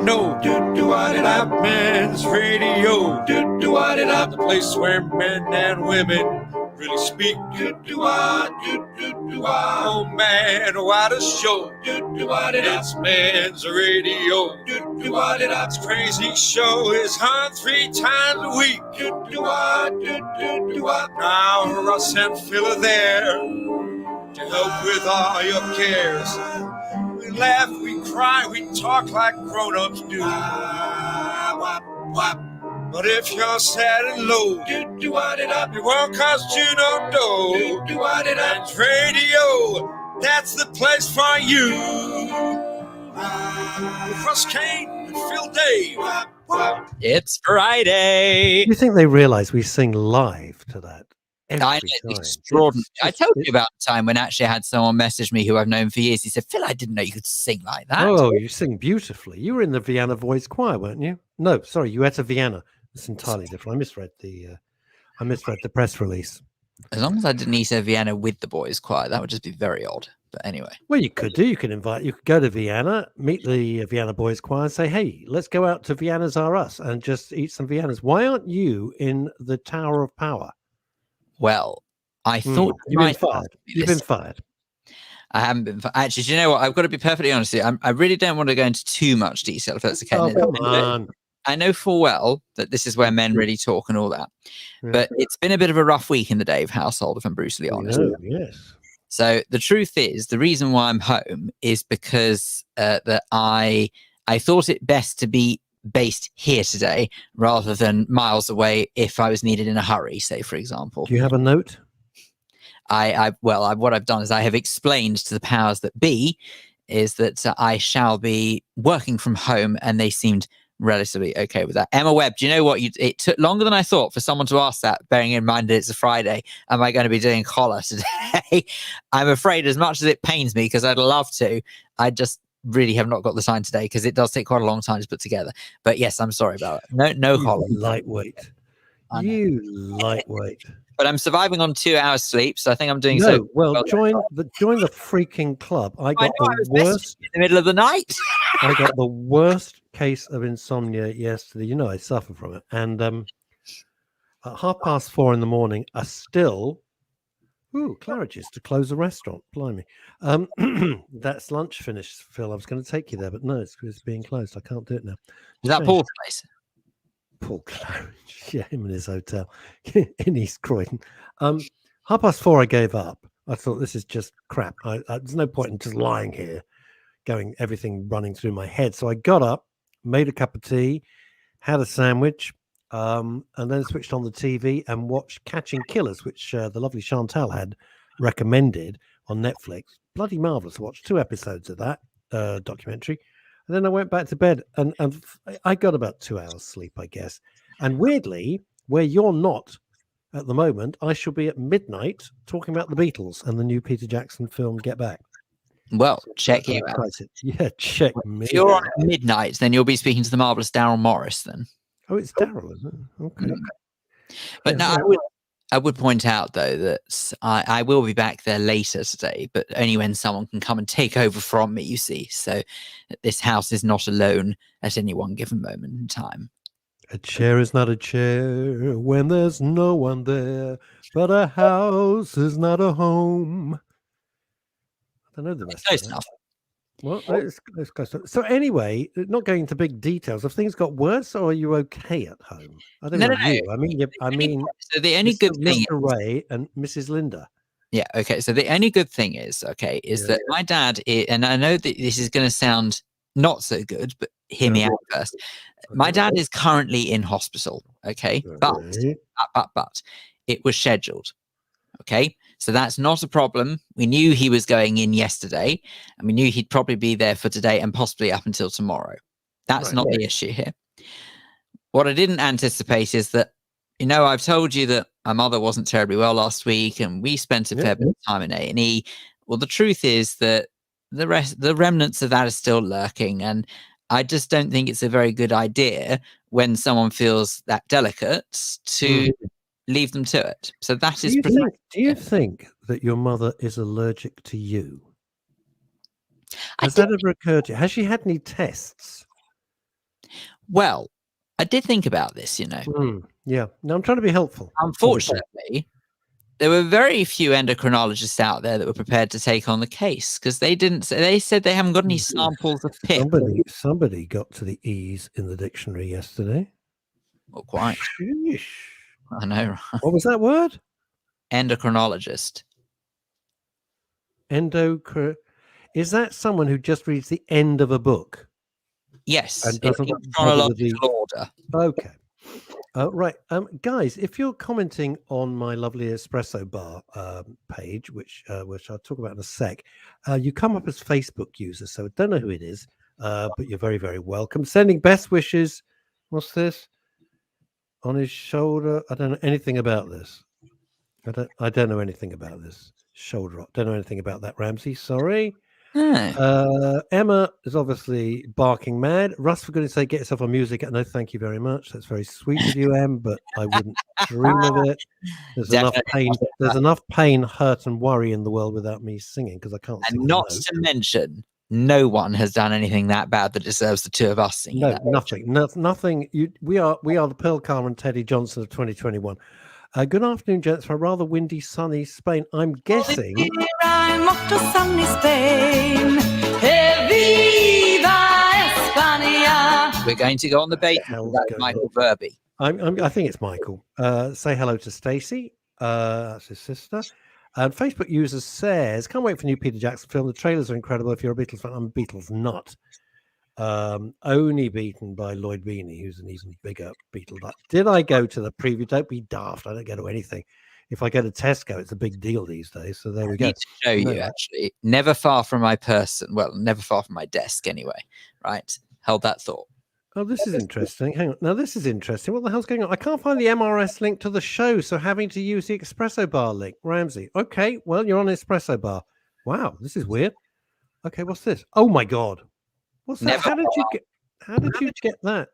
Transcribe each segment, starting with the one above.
know. Black Men's Radio. The place where men and women really speak. Oh man, what a show. It's Men's Radio. This crazy show is on 3 times a week. Now Russ and Phil are there to help with all your cares. We laugh, we cry, we talk like grown-ups do. But if you're sad and low, it won't cost you no dough. Men's Radio, that's the place for you. With Russ Kane and Phil Dave. It's Friday. Do you think they realise we sing live to that? I know, extraordinary. I told you about the time when actually I had someone message me who I've known for years. He said, Phil, I didn't know you could sing like that. Oh, you sing beautifully. You were in the Vienna Boys Choir, weren't you? No, sorry, you were at a Vienna. It's entirely different. I misread the press release. As long as I didn't eat a Vienna with the boys choir, that would just be very odd. But anyway. Well, you could do. You could go to Vienna, meet the Vienna Boys Choir and say, hey, let's go out to Vienna's R Us and just eat some Viennas. Why aren't you in the Tower of Power? Well, I thought you've been fired. You've been fired. I haven't been fired. Actually, do you know what? I've got to be perfectly honest with you. I really don't want to go into too much detail, if that's okay. Oh, come on. I know full well that this is where men really talk and all that. Yeah. But it's been a bit of a rough week in the Dave household, if I'm brutally honest. Yes. So the truth is, the reason why I'm home is because that I thought it best to be based here today rather than miles away if I was needed in a hurry, say, for example. Do you have a note? What I've done is I have explained to the powers that be is that I shall be working from home, and they seemed relatively okay with that. Emma Webb, do you know what? It took longer than I thought for someone to ask that, bearing in mind that it's a Friday. Am I going to be doing collar today? I'm afraid, as much as it pains me, because I'd love to, I just really have not got the time today, because it does take quite a long time to put together. But yes, I'm sorry about it. No collar. Lightweight. You lightweight. But I'm surviving on 2 hours sleep, so I think I'm doing Well, join the freaking club. I got the worst in the middle of the night. I got the worst case of insomnia yesterday. You know, I suffer from it. And at 4:30 in the morning, I still Claridge's to close the restaurant. Blimey. That's lunch finished, Phil. I was going to take you there, but no, it's being closed. I can't do it now. Is that Paul's place? Paul Claridge, yeah, him in his hotel in East Croydon. 4:30, I gave up. I thought, this is just crap. There's no point in just lying here, everything running through my head. So I got up, made a cup of tea, had a sandwich, and then switched on the TV and watched Catching Killers, which the lovely Chantal had recommended on Netflix. Bloody marvelous. I watched 2 episodes of that documentary. And then I went back to bed, and I got about 2 hours sleep, I guess. And weirdly, where you're not at the moment, I shall be at midnight talking about the Beatles and the new Peter Jackson film, Get Back. Well, check you out. Yeah, check me. If you're on at midnight, then you'll be speaking to the marvelous Daryl Morris then. Oh, it's Daryl, isn't it? Okay. But yeah, no, I would point out, though, that I will be back there later today, but only when someone can come and take over from me, you see. So this house is not alone at any one given moment in time. A chair is not a chair when there's no one there, but a house is not a home. I don't know the rest. Close enough. Well, let's close enough. So anyway, not going into big details. Have things got worse, or are you okay at home? I don't know. You. I mean. So the only good thing, Mr. Ray and Mrs. Linda. Yeah. Okay. So the only good thing is that my dad and I know that this is going to sound not so good, but hear me out first. My dad is currently in hospital. Okay, but it was scheduled. Okay. So that's not a problem. We knew he was going in yesterday, and we knew he'd probably be there for today and possibly up until tomorrow. That's not the issue here. What I didn't anticipate is that, I've told you that my mother wasn't terribly well last week, and we spent a fair bit of time in A&E. Well, the truth is that the remnants of that are still lurking, and I just don't think it's a very good idea when someone feels that delicate to leave them to it. So that is. Do you think that your mother is allergic to you? Has that ever occurred to you? Has she had any tests? Well, I did think about this, Yeah. No, I'm trying to be helpful. Unfortunately, there were very few endocrinologists out there that were prepared to take on the case because they said they haven't got any samples of PIP. Somebody got to the E's in the dictionary yesterday. Not quite. Sheesh. I know. Right? What was that word? Endocrinologist. Is that someone who just reads the end of a book? Yes, And in doesn't chronological order. Okay. Right. Guys, if you're commenting on my lovely espresso bar page, which I'll talk about in a sec, you come up as Facebook users, so I don't know who it is, but you're very, very welcome. Sending best wishes. What's this? On his shoulder. I don't know anything about this. I don't know anything about this. Shoulder up. Don't know anything about that, Ramsey. Sorry. Emma is obviously barking mad. Russ, for goodness sake, get yourself on music. No, thank you very much. That's very sweet of you, Em, but I wouldn't dream of it. There's enough pain. There's enough pain, hurt, and worry in the world without me singing because I can't sing. And not to mention, no one has done anything that bad that deserves the two of us singing. No, nothing. Nothing. We are the Pearl Carr and Teddy Johnson of 2021. Good afternoon, gents. From rather windy, sunny Spain. I'm guessing. I'm off to sunny Spain. Viva España. We're going to go on the bait. Michael Verby. I think it's Michael. Say hello to Stacey. That's his sister. And Facebook user says, "Can't wait for new Peter Jackson film. The trailers are incredible. If you're a Beatles fan, I'm a Beatles nut. Only beaten by Lloyd Beanie, who's an even bigger Beatle nut. Did I go to the preview? Don't be daft. I don't go to anything. If I go to Tesco, it's a big deal these days. So there we go. I need to show you, actually. Never far from my person. Well, never far from my desk anyway. Right? Held that thought. Oh, this is interesting. Hang on. Now, this is interesting. What the hell's going on? I can't find the MRS link to the show, so having to use the Espresso Bar link. Ramsey. Okay, well, you're on Espresso Bar. Wow, this is weird. Okay, what's this? Oh, my God. What's that? How did you get that?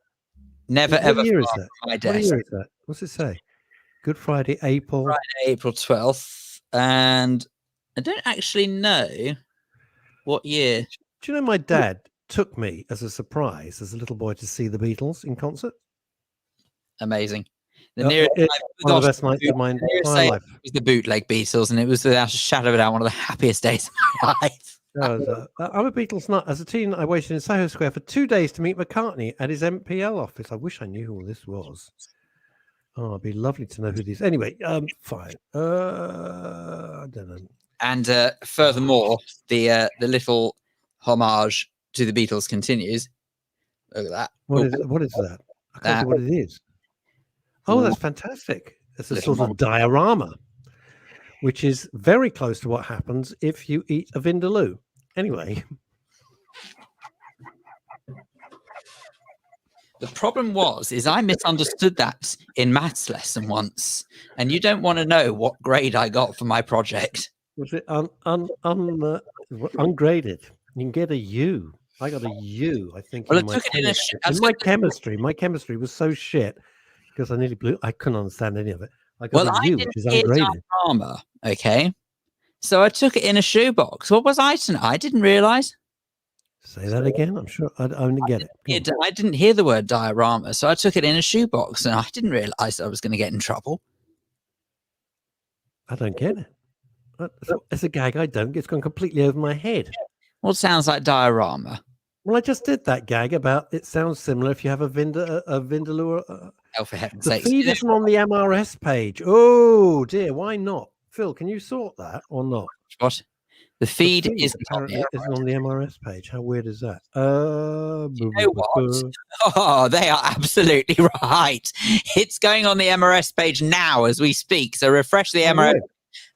Never what ever year is far that? from my What desk. year is that? What's it say? Good Friday, April. Friday, April 12th. And I don't actually know what year. Do you know my dad took me as a surprise as a little boy to see the Beatles in concert? Amazing. The one nearest of the best nights of my entire life. Was the bootleg Beatles, and it was without a shadow of a doubt one of the happiest days of my life. I'm a Beatles nut. As a teen, I waited in Soho Square for 2 days to meet McCartney at his MPL office. I wish I knew who all this was. Oh, it'd be lovely to know who these. Anyway, fine. I don't know. And furthermore, the little homage to the Beatles continues. Look at that. What is that? I can't see what it is. Oh, that's fantastic. It's a sort of diorama, which is very close to what happens if you eat a vindaloo. Anyway. The problem is I misunderstood that in maths lesson once, and you don't want to know what grade I got for my project. Was it ungraded? You can get a U. I got a U, I think. Well, in my chemistry. My chemistry was so shit because I nearly blew. I couldn't understand any of it. I got a U, which is ungraded. Diorama, okay. So I took it in a shoebox. What was I to know? I didn't realize. Say that again. I'm sure I didn't get it. I didn't hear the word diorama, so I took it in a shoebox, and I didn't realize I was going to get in trouble. I don't get it. It's a gag I don't get. It's gone completely over my head. Well, it sounds like diorama. Well, I just did that gag about it sounds similar if you have a vindaloo. Oh, for heaven's the sake. feed isn't on the MRS page. Oh, dear. Why not? Phil, can you sort that or not? What? The feed isn't on the MRS page. How weird is that? You know what? Oh, they are absolutely right. It's going on the MRS page now as we speak. So refresh the MRS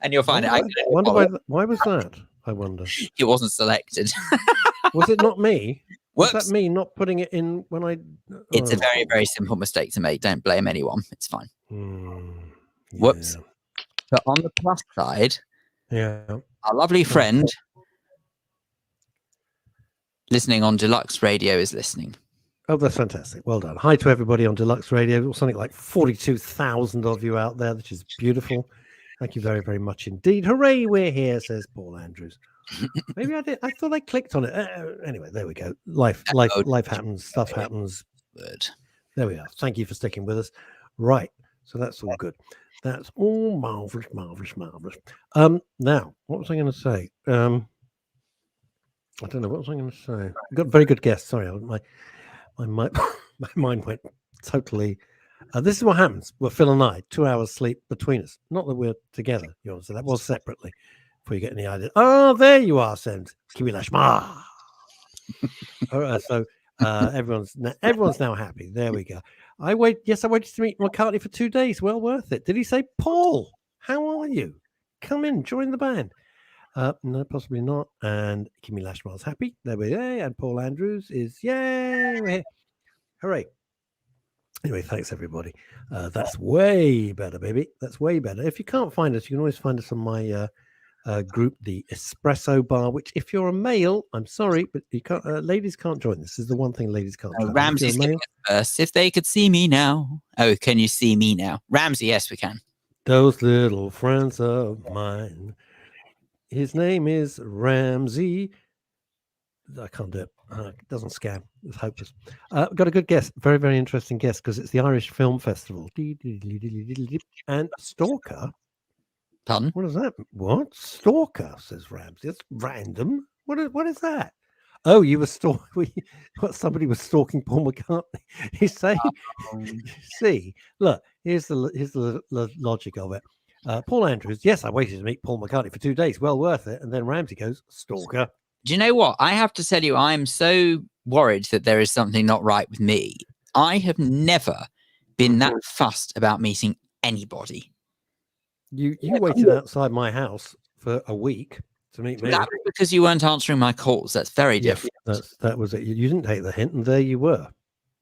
and you'll find it. Why was that? I wonder. It wasn't selected. Was it not me? Whoops. Was that me not putting it in when I... It's a very, very simple mistake to make. Don't blame anyone. It's fine. Yeah. Whoops. But on the plus side, our lovely friend listening on Deluxe Radio is listening. Oh, that's fantastic. Well done. Hi to everybody on Deluxe Radio. Something like 42,000 of you out there, which is beautiful. Thank you very, very much indeed. Hooray, we're here, says Paul Andrews. Maybe I did. I thought I clicked on it. Anyway, there we go. Life happens. Stuff happens. Word. There we are. Thank you for sticking with us. Right. So that's all good. That's all marvelous, marvelous, marvelous. Now, what was I going to say? I don't know. What was I going to say? We've got a very good guest. Sorry, my my mind went totally. This is what happens. Well, Phil and I, 2 hours sleep between us. Not that we're together. You know, so that was separately. Before you get any idea. Oh, there you are, Send. Kiwilashma. All right. So everyone's now happy. There we go. I waited to meet McCartney for 2 days. Well worth it. Did he say, Paul, how are you? Come in, join the band. No, possibly not. And Kimmy Lashmar's happy. There we go. And Paul Andrews is, yay, we're here. Hooray. Anyway, thanks everybody. That's way better, baby. That's way better. If you can't find us, you can always find us on my group, the Espresso Bar, which if you're a male, I'm sorry, but you can't, ladies can't join. This is the one thing ladies can't join. Ramsey's getting it first. If they could see me now. Oh, can you see me now? Ramsey, yes, we can. Those little friends of mine. His name is Ramsey. I can't do it. It doesn't scan. It's hopeless. Got a good guest. Very, very interesting guest because it's the Irish Film Festival. And Stalker. Pardon? What is that? What? Stalker, says Ramsey. It's random. What is that? Oh, you were somebody was stalking Paul McCartney. You say, see, look, here's the logic of it. Paul Andrews, yes, I waited to meet Paul McCartney for 2 days. Well worth it. And then Ramsey goes, Stalker. Do you know what? I have to tell you, I'm so worried that there is something not right with me. I have never been that fussed about meeting anybody. You waited outside my house for a week to meet me. That was because you weren't answering my calls. That's very different. That was it. You didn't take the hint, and there you were,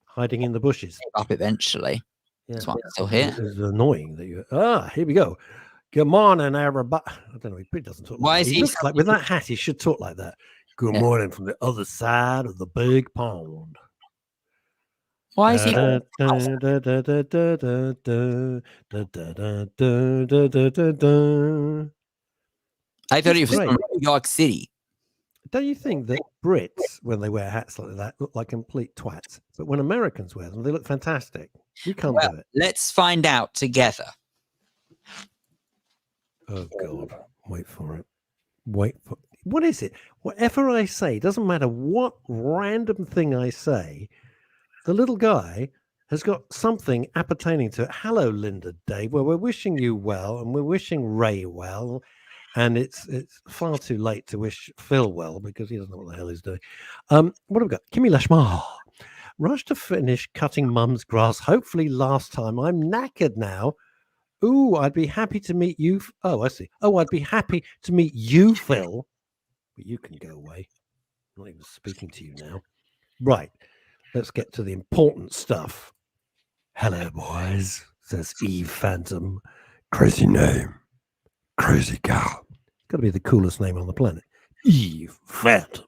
hiding in the bushes. Up eventually. Yeah. That's why I'm still here. It was annoying that you. Here we go. Good morning, everybody. I don't know. He doesn't talk. Why is he looks like with that hat? He should talk like that. Good morning from the other side of the big pond. Why is he? I thought he was from New York City. Don't you think that Brits, when they wear hats like that, look like complete twats? But when Americans wear them, they look fantastic. You can't do it. Let's find out together. Oh, God. Wait for it. What is it? Whatever I say, doesn't matter what random thing I say, the little guy has got something appertaining to it. Hello, Linda Dave. Well, we're wishing you well, and we're wishing Ray well. And it's far too late to wish Phil well because he doesn't know what the hell he's doing. What have we got? Kimmy Lashmar. Rush to finish cutting mum's grass. Hopefully last time. I'm knackered now. Ooh, I'd be happy to meet you. Oh, I see. Oh, I'd be happy to meet you, Phil. But you can go away. I'm not even speaking to you now. Right. Let's get to the important stuff. Hello, boys, says Eve Phantom. Crazy name. Crazy gal. It's got to be the coolest name on the planet. Eve Phantom.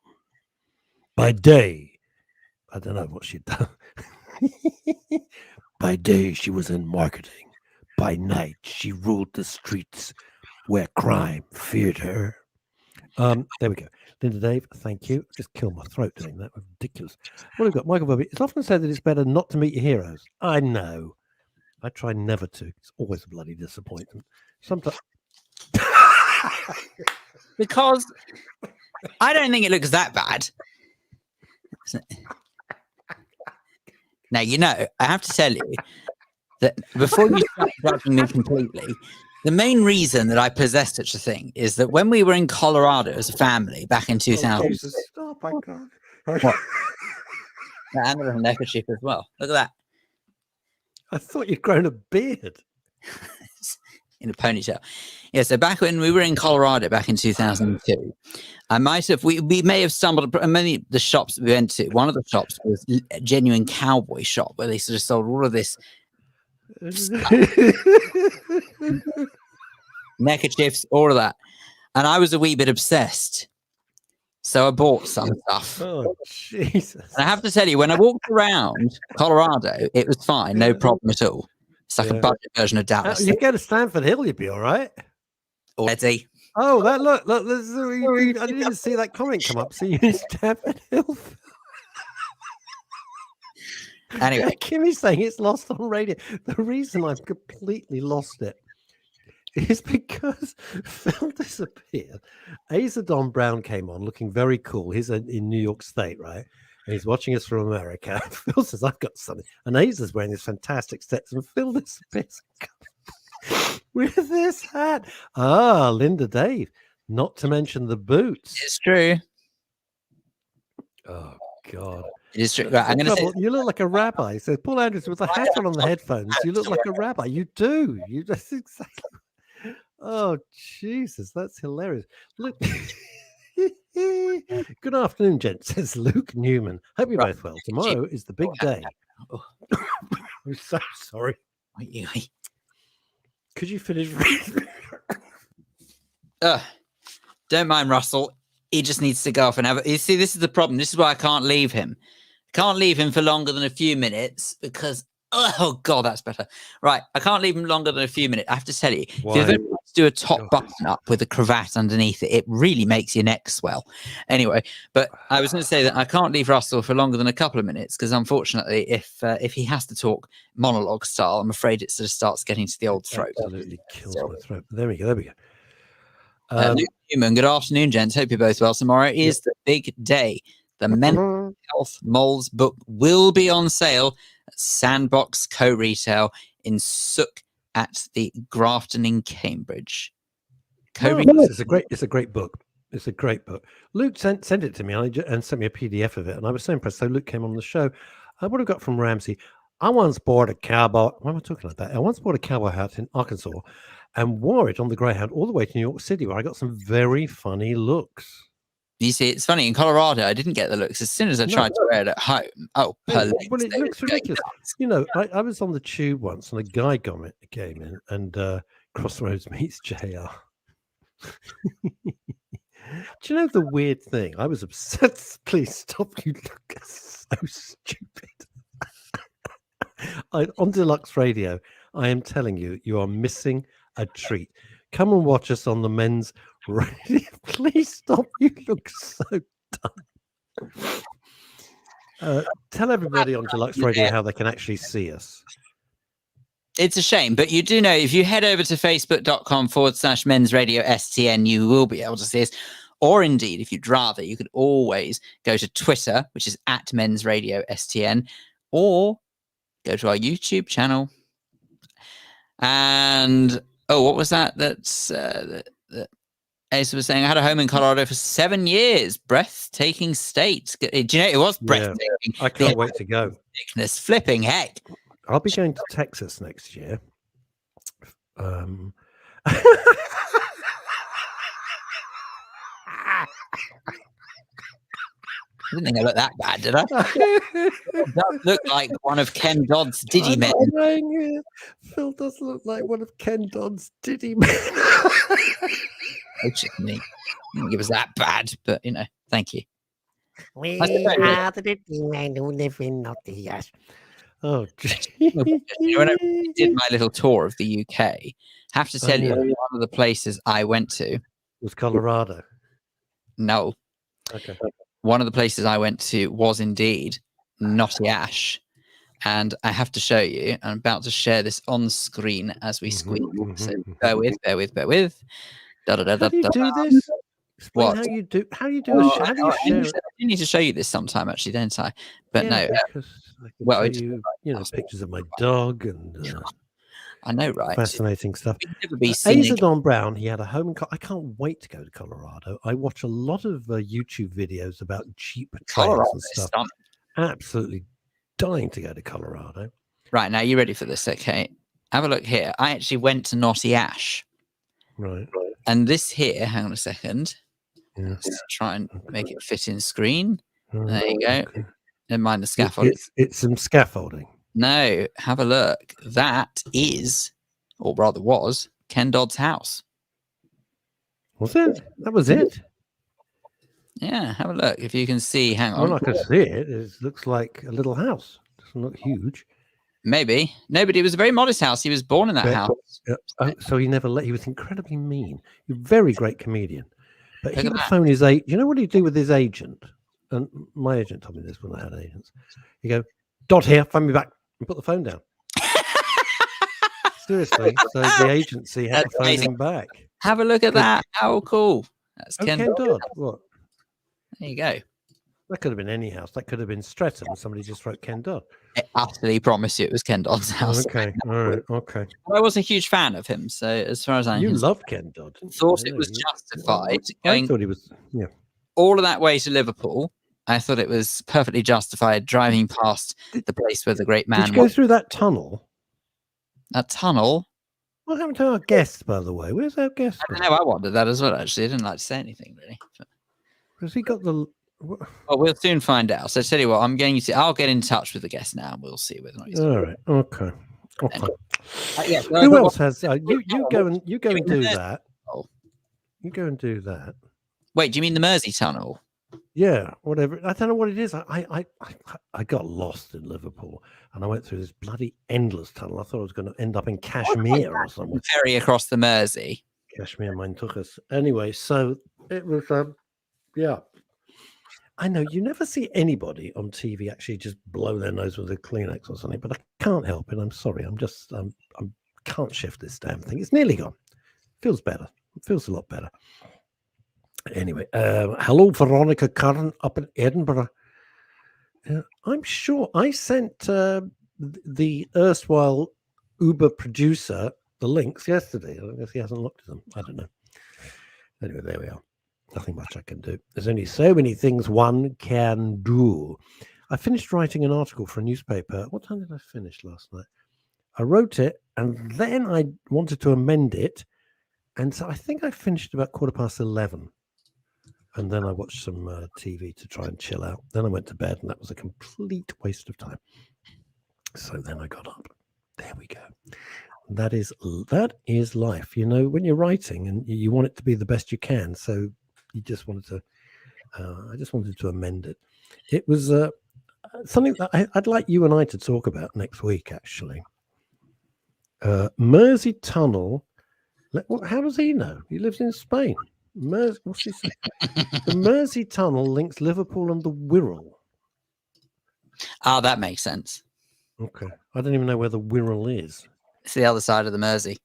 By day, I don't know what she'd done. By day, she was in marketing. By night, she ruled the streets where crime feared her. There we go. Linda Dave, thank you. Just killed my throat doing that. Was ridiculous. What have we got? Michael Bobby. It's often said that it's better not to meet your heroes. I know. I try never to. It's always a bloody disappointment. Sometimes. Because I don't think it looks that bad. Now, you know, I have to tell you that before you start judging me completely, the main reason that I possess such a thing is that when we were in Colorado as a family back in 2000, Stop, I can't. What? And a neckerchief as well. Look at that. I thought you'd grown a beard. In a ponytail. Yeah, so back when we were in Colorado back in 2002, we may have stumbled many of the shops that we went to. One of the shops was a genuine cowboy shop where they sort of sold all of this neckerchiefs, all of that. And I was a wee bit obsessed. So I bought some stuff. Oh, Jesus. And I have to tell you, when I walked around Colorado, it was fine, no problem at all. It's like a budget version of Dallas. You go to Stanford Hill, you'd be all right. Already. Oh, that look. I didn't even see that comment come up. So you in Stanford Hill. Anyway, Kimmy's saying it's lost on radio. The reason I've completely lost it is because Phil disappeared. Asa Don Brown came on looking very cool. He's in New York State, right? And he's watching us from America. Phil says, I've got something. And Asa's wearing this fantastic Stetson. And Phil disappears with this hat. Ah, Linda Dave. Not to mention the boots. it's true. Oh, God. It is true. Right, I'm going to say, You look like a rabbi. He says, Paul Andrews with a hat on the headphones. You look like a rabbi. You do. You just exactly. Oh, Jesus. That's hilarious. Look. Good afternoon, gents, says Luke Newman. Hope you're both well. Tomorrow is the big day. I'm so sorry. Could you finish? Don't mind Russell. He just needs to go off and have it. You see, this is the problem. This is why I can't leave him. Can't leave him for longer than a few minutes because, oh, God, that's better. Right. I can't leave him longer than a few minutes. I have to tell you, if you've ever do a top button up with a cravat underneath it, it really makes your neck swell. Anyway, but I was going to say that I can't leave Russell for longer than a couple of minutes because unfortunately, if he has to talk monologue style, I'm afraid it sort of starts getting to the old throat. Absolutely kills my throat. There we go. Luke Newman, good afternoon, gents. Hope you're both well. Tomorrow is the big day. The Mental Health Moles book will be on sale at Sandbox Co-Retail in Sook at the Grafton in Cambridge. It's a great book. It's a great book. Luke sent it to me and sent me a PDF of it, and I was so impressed. So Luke came on the show. What I got from Ramsey, I once bought a cowboy. Why am I talking like that? I once bought a cowboy hat in Arkansas and wore it on the Greyhound all the way to New York City, where I got some very funny looks. You see, it's funny. In Colorado, I didn't get the looks. As soon as I tried to wear it at home, well, it looks ridiculous. You know, I was on the tube once, and a guy came in, and Crossroads meets JR. Do you know the weird thing? I was obsessed. Please stop. You look so stupid. On Deluxe Radio, I am telling you, you are missing a treat. Come and watch us on the men's radio. Please stop. You look so dumb. Tell everybody on Deluxe Radio how they can actually see us. It's a shame, but you do know if you head over to facebook.com/men's radio STN, you will be able to see us. Or indeed, if you'd rather, you could always go to Twitter, which is at men's radio STN, or go to our YouTube channel. And what was that? That Asa was saying, I had a home in Colorado for 7 years. Breathtaking state. Do you know, it was breathtaking. Yeah, I can't wait to go. Thickness, flipping heck. I'll be going to Texas next year. I didn't think I looked that bad, did I? It does look like one of Ken Dodd's Diddy men. Phil does look like one of Ken Dodd's Diddy men. Oh, me. Didn't give us that bad, but you know, thank you. We are the Diddy men who live in Nottingham. Oh, when I did my little tour of the UK, have to tell you, one of the places I went to was Colorado. No. Okay. One of the places I went to was indeed Knotty Ash. And I have to show you, I'm about to share this on screen as we squeak. So bear with. How do you do this? Explain how you do a show. How do you share it? I need to show you this sometime, actually, don't I? But yeah, no. Well, you know, pictures of my dog and I know, right? Fascinating stuff. Asa Don Brown, he had a home in I can't wait to go to Colorado. I watch a lot of YouTube videos about Jeep trails and stuff. Absolutely dying to go to Colorado. Right, now you ready for this? Okay. Have a look here. I actually went to Knotty Ash. Right. And this here, hang on a second. Yeah. Let's try and make it fit in screen. There you go. Okay. Never mind the scaffolding. It's some scaffolding. No, have a look. That is, or rather was, Ken Dodd's house. Was it? That was it? Yeah, have a look. If you can see, hang on. Well, I can see it. It looks like a little house. It doesn't look huge. Maybe. No, but it was a very modest house. He was born in that house. So he was incredibly mean. He's a very great comedian. But he would phone his agent. You know what he'd do with his agent? And my agent told me this when I had agents. He'd go, Dodd here, phone me back, and put the phone down. Seriously, so the agency had to phone him back. Have a look at that. How cool. That's Ken Dodd. What? There you go. That could have been any house. That could have been Streatham. Somebody just wrote Ken Dodd. I utterly promise you it was Ken Dodd's house. Okay, all right, okay. I was a huge fan of him, so as far as I You love Ken Dodd. thought it was justified I thought he was, yeah. all of that way to Liverpool. I thought it was perfectly justified driving past the place where the great man Did you go through that tunnel? That tunnel? What happened to our guest, by the way? Where's our guest? I don't know. I wondered that as well, actually. I didn't like to say anything, really. Has he got the... Well, we'll soon find out. So, tell you what, I'll get in touch with the guest now, and we'll see whether or not he's... All right, okay. Yeah, who else has... you go and do that. Oh. You go and do that. Wait, do you mean the Mersey Tunnel? Yeah, whatever. I don't know what it is. I got lost in Liverpool, and I went through this bloody endless tunnel. I thought I was going to end up in Kashmir or something. Ferry across the Mersey. Kashmir, mine took us. Anyway, so it was, yeah. I know you never see anybody on TV actually just blow their nose with a Kleenex or something, but I can't help it. I'm sorry. I can't shift this damn thing. It's nearly gone. Feels better. It feels a lot better. Anyway, hello, Veronica Curran up in Edinburgh. I'm sure I sent the erstwhile Uber producer the links yesterday. I guess he hasn't looked at them. I don't know. Anyway, there we are. Nothing much I can do. There's only so many things one can do. I finished writing an article for a newspaper. What time did I finish last night? I wrote it, and then I wanted to amend it. And so I think I finished about 11:15. And then I watched some TV to try and chill out. Then I went to bed, and that was a complete waste of time. So then I got up. There we go. That is life. You know, when you're writing and you want it to be the best you can. So you just wanted to, I just wanted to amend it. It was something that I'd like you and I to talk about next week, actually. Mersey Tunnel. How does he know? He lives in Spain. What's he say? The Mersey Tunnel links Liverpool and the Wirral. Oh, that makes sense. Okay. I don't even know where the Wirral is. It's the other side of the Mersey.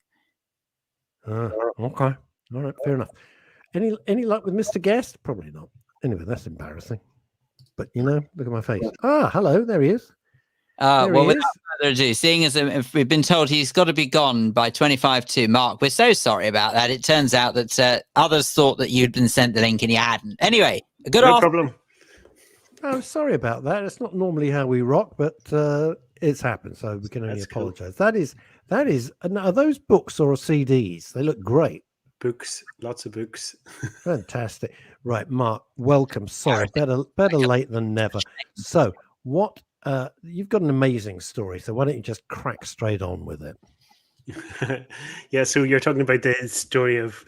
Okay. All right. Fair enough. Any luck with Mr. Guest? Probably not. Anyway, that's embarrassing. But, you know, look at my face. Ah, hello. There he is. Well, without further ado, seeing as if we've been told he's got to be gone by 25 to Mark, we're so sorry about that. It turns out that others thought that you'd been sent the link and you hadn't. Anyway, no problem. Oh, sorry about that. It's not normally how we rock, but it's happened, so we can only apologize. Cool. That is. Are those books or CDs? They look great. Books, lots of books. Fantastic. Right, Mark, welcome. Sorry, better late than never. So, what? You've got an amazing story, so why don't you just crack straight on with it? Yeah, so you're talking about the story of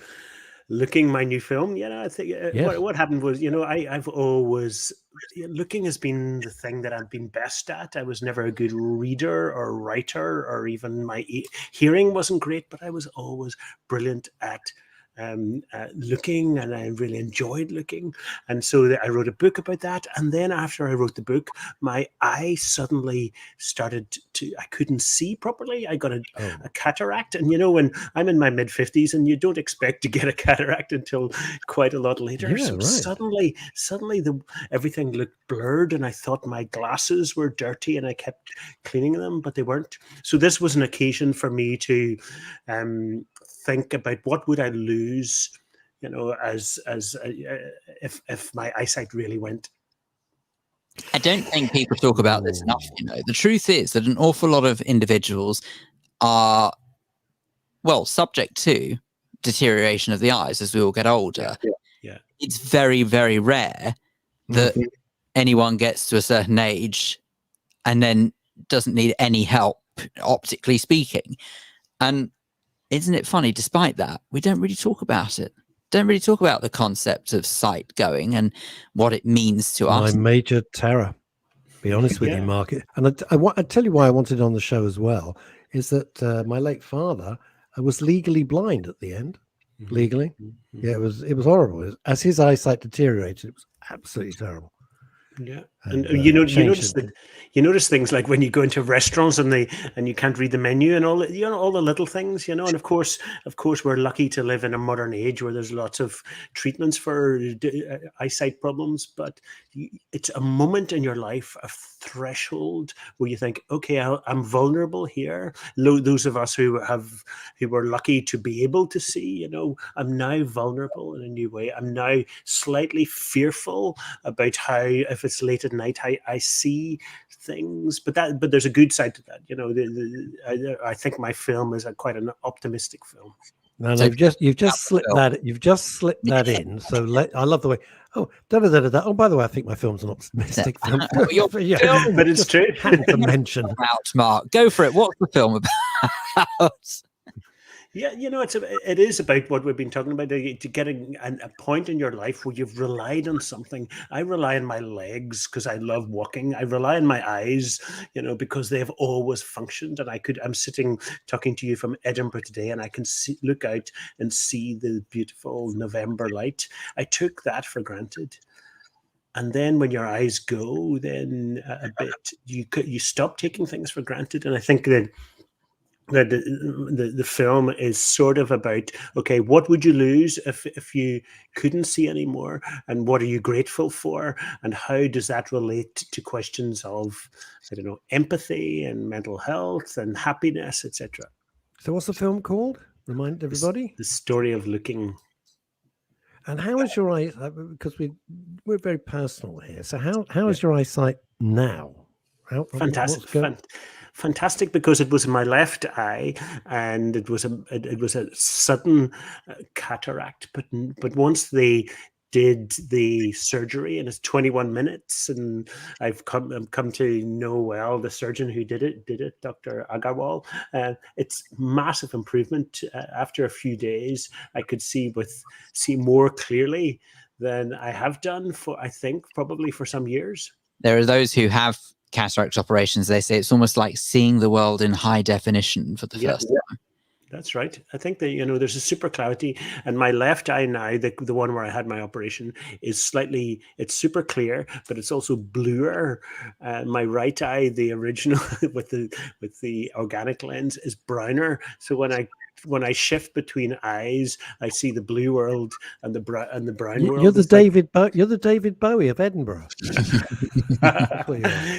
looking my new film. Yeah, I think what happened was, you know, I've always, looking has been the thing that I've been best at. I was never a good reader or writer, or even my hearing wasn't great, but I was always brilliant at looking, and I really enjoyed looking. And so I wrote a book about that. And then after I wrote the book, my eye suddenly started to, I couldn't see properly. I got a cataract. And you know, when I'm in my mid-50s, and you don't expect to get a cataract until quite a lot later. Yeah, so right. suddenly everything looked blurred, and I thought my glasses were dirty, and I kept cleaning them, but they weren't. So this was an occasion for me to think about what would I lose, you know, as if my eyesight really went. I don't think people talk about this enough. You know, the truth is that an awful lot of individuals are, well, subject to deterioration of the eyes as we all get older. Yeah. It's very, very rare that anyone gets to a certain age and then doesn't need any help, optically speaking. And isn't it funny, despite that, we don't really talk about it. Don't really talk about the concept of sight going and what it means to us. My major terror, be honest with you, Mark. And I tell you why I wanted it on the show as well, is that my late father was legally blind at the end. Legally. Yeah, it was horrible. As his eyesight deteriorated, it was absolutely terrible. Yeah, and you notice things like when you go into restaurants and you can't read the menu and all that, all the little things, and of course we're lucky to live in a modern age where there's lots of treatments for eyesight problems, but it's a moment in your life, a threshold where you think, okay, I'm vulnerable here. Those of us who were lucky to be able to see, I'm now vulnerable in a new way. I'm now slightly fearful about how, if it's late at night, I see things, but there's a good side to that. I think my film is quite an optimistic film. No, you've just slipped that in. So I love the way. Oh, Oh, by the way, I think my film's an optimistic film. But it's true. Had to mention. Mark, go for it. What's the film about? Yeah, it is about what we've been talking about, to getting a point in your life where you've relied on something. I rely on my legs because I love walking. I rely on my eyes, because they've always functioned. And I'm sitting talking to you from Edinburgh today, and I can look out and see the beautiful November light. I took that for granted. And then when your eyes go, then a bit, you stop taking things for granted. And I think that the film is sort of about, okay, what would you lose if you couldn't see anymore, and what are you grateful for, and how does that relate to questions of, empathy and mental health and happiness, etc. So what's the film called? Remind everybody. The Story of Looking. And how is your eye? Because we're very personal here. So how is your eyesight now? Fantastic, because it was in my left eye, and it was a sudden cataract. But once they did the surgery, and it's 21 minutes, and I've come to know the surgeon who did it, Dr. Agarwal. It's massive improvement. After a few days, I could see more clearly than I have done probably for some years. There are those who have cataract operations. They say it's almost like seeing the world in high definition for the first time. That's right. I think that, there's a super clarity, and my left eye now, the one where I had my operation, is it's super clear, but it's also bluer. My right eye, the original with the organic lens, is browner. So when I shift between eyes, I see the blue world and the brown world. You're the David Bowie of Edinburgh.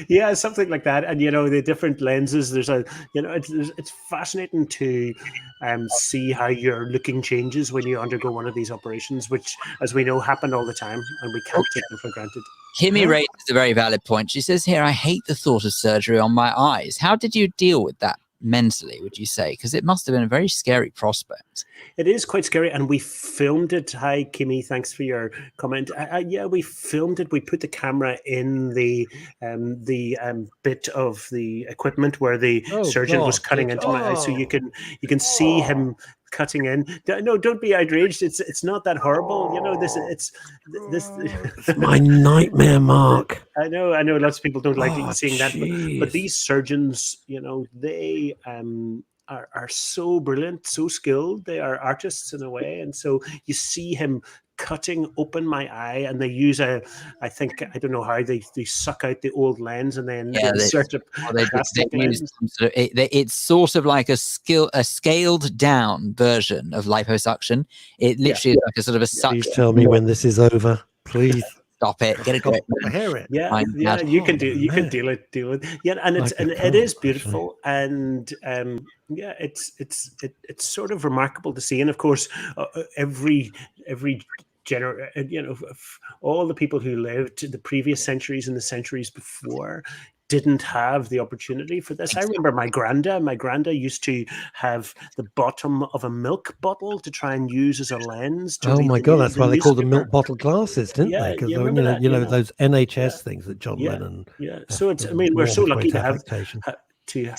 Yeah, something like that. And the different lenses. It's fascinating to see how your looking changes when you undergo one of these operations, which, as we know, happen all the time, and we can't take them for granted. Kimmy raises a very valid point. She says here, I hate the thought of surgery on my eyes. How did you deal with that mentally, would you say? Because it must have been a very scary prospect. It is quite scary, and we filmed it. Hi, Kimmy, thanks for your comment. Yeah, we filmed it. We put the camera in the bit of the equipment where the surgeon was cutting into my eye, so you can see him cutting in. No, don't be outraged. It's not that horrible. It's my nightmare, Mark. I know. Lots of people don't like seeing that, but these surgeons, they are so brilliant, so skilled. They are artists in a way, and so you see him cutting open my eye, and they use I don't know how they suck out the old lens and then insert a plastic lens. It's sort of like a scaled down version of liposuction. It literally is like a sort of a suction. Please tell me when this is over, please. Stop it! Get it going. I hear it. Yeah. You can deal with. Yeah, and it is beautiful, and it's sort of remarkable to see. And of course, every all the people who lived the previous centuries and the centuries before didn't have the opportunity for this. I remember my granda used to have the bottom of a milk bottle to try and use as a lens. Oh my God, that's why they called them milk bottle glasses, didn't they? Because those NHS things that John Lennon. Yeah. So we're so lucky to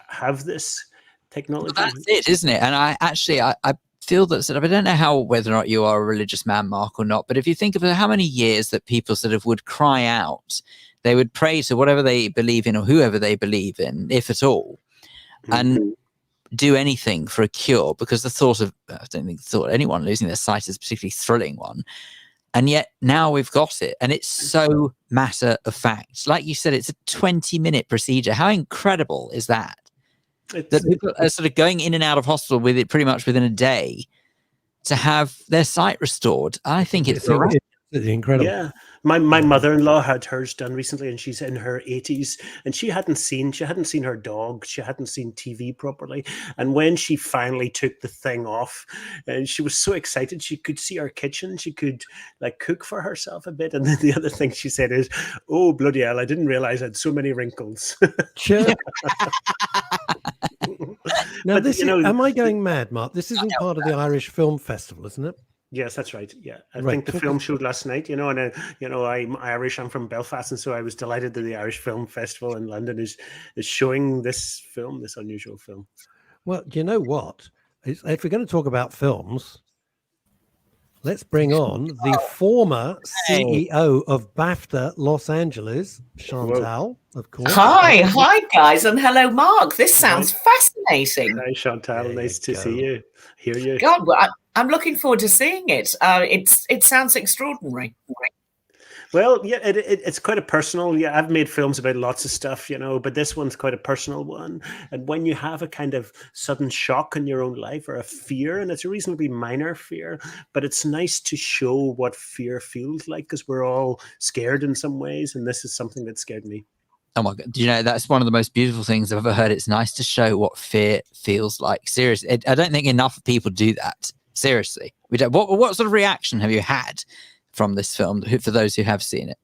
have this technology. Well, that's it, isn't it? And I feel that sort of, I don't know whether or not you are a religious man, Mark, or not, but if you think of how many years that people sort of would cry out, they would pray to whatever they believe in or whoever they believe in, if at all, and do anything for a cure, because the thought of, I don't think anyone losing their sight is a particularly thrilling one. And yet now we've got it, and it's so matter of fact. Like you said, it's a 20-minute procedure. How incredible is that? That people are sort of going in and out of hospital with it pretty much within a day to have their sight restored. I think it's incredible. Yeah, my mother-in-law had hers done recently, and she's in her 80s, and she hadn't seen her dog, she hadn't seen TV properly, and when she finally took the thing off, and she was so excited, she could see her kitchen, she could like cook for herself a bit, and then the other thing she said is, "Oh bloody hell, I didn't realize I had so many wrinkles." Sure. Now, this am I going mad, Mark? This isn't part of the Irish Film Festival, isn't it? Yes, that's right. Yeah, I think the film showed last night. And I'm Irish. I'm from Belfast, and so I was delighted that the Irish Film Festival in London is showing this film, this unusual film. Well, you know what? If we're going to talk about films, let's bring on the former CEO of BAFTA Los Angeles, Chantal, of course. Hi, guys, and hello, Mark. This sounds fascinating. Hi, Chantal. Nice to see you, hear you. God, well, I'm looking forward to seeing it. It sounds extraordinary. Well, yeah, it's quite a personal. Yeah, I've made films about lots of stuff, but this one's quite a personal one. And when you have a kind of sudden shock in your own life or a fear, and it's a reasonably minor fear, but it's nice to show what fear feels like, because we're all scared in some ways, and this is something that scared me. Oh my God. That's one of the most beautiful things I've ever heard. It's nice to show what fear feels like. Seriously, I don't think enough people do that. Seriously. What sort of reaction have you had from this film for those who have seen it?